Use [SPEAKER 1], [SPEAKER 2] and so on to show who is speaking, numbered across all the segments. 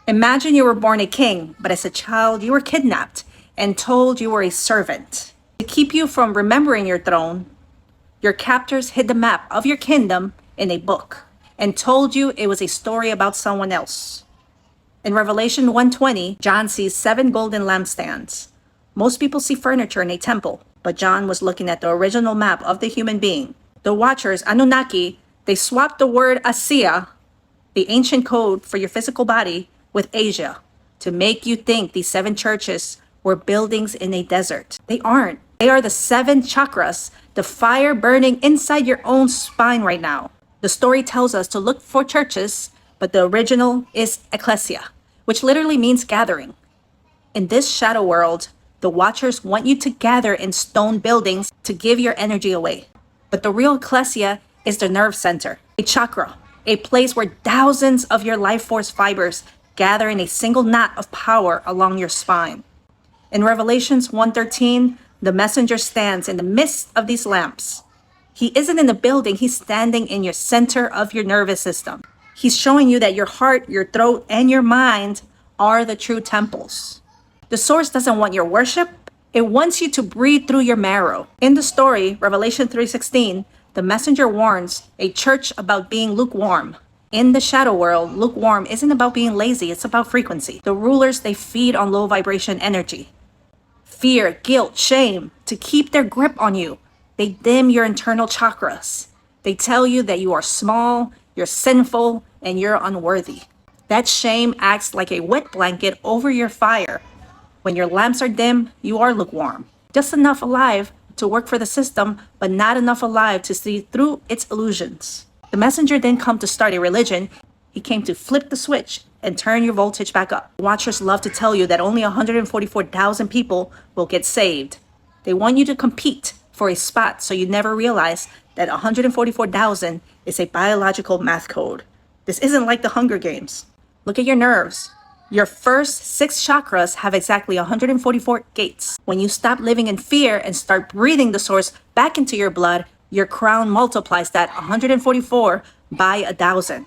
[SPEAKER 1] Imagine you were born a king, but as a child you were kidnapped and told you were a servant. To keep you from remembering your throne, your captors hid the map of your kingdom in a book and told you it was a story about someone else. In Revelation 1:20, John sees 7 golden lampstands. Most people see furniture in a temple, but John was looking at the original map of the human being. The Watchers, Anunnaki, they swapped the word Asiya, the ancient code for your physical body, with Asia to make you think these 7 churches were buildings in a desert. They aren't. They are the 7 chakras, the fire burning inside your own spine right now. The story tells us to look for churches, but the original is ecclesia, which literally means gathering. In this shadow world, the Watchers want you to gather in stone buildings to give your energy away. But the real ecclesia is the nerve center, a chakra, a place where thousands of your life force fibers gather in a single knot of power along your spine. In Revelations 1:13, the messenger stands in the midst of these lamps. He isn't in the building, he's standing in your center of your nervous system. He's showing you that your heart, your throat, and your mind are the true temples. The source doesn't want your worship, it wants you to breathe through your marrow. In the story, Revelation 3:16, the messenger warns a church about being lukewarm. In the shadow world, lukewarm isn't about being lazy, it's about frequency. The rulers, they feed on low vibration energy. Fear, guilt, shame, to keep their grip on you. They dim your internal chakras. They tell you that you are small, you're sinful, and you're unworthy. That shame acts like a wet blanket over your fire. When your lamps are dim, you are lukewarm. Just enough alive to work for the system, but not enough alive to see through its illusions. The messenger didn't come to start a religion. He came to flip the switch and turn your voltage back up. Watchers love to tell you that only 144,000 people will get saved. They want you to compete for a spot so you never realize that 144,000 is a biological math code. This isn't like the Hunger Games. Look at your nerves. Your first 6 chakras have exactly 144 gates. When you stop living in fear and start breathing the source back into your blood, your crown multiplies that 144 by 1,000.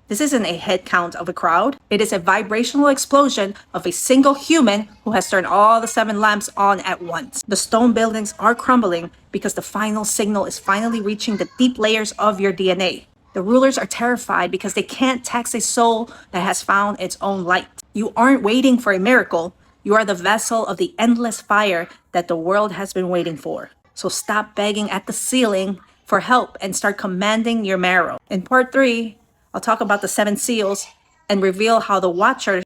[SPEAKER 1] This isn't a head count of a crowd. It is a vibrational explosion of a single human who has turned all the 7 lamps on at once. The stone buildings are crumbling because the final signal is finally reaching the deep layers of your DNA. The rulers are terrified because they can't tax a soul that has found its own light. You aren't waiting for a miracle. You are the vessel of the endless fire that the world has been waiting for. So stop begging at the ceiling for help and start commanding your marrow. In part 3, I'll talk about the 7 seals and reveal how the Watchers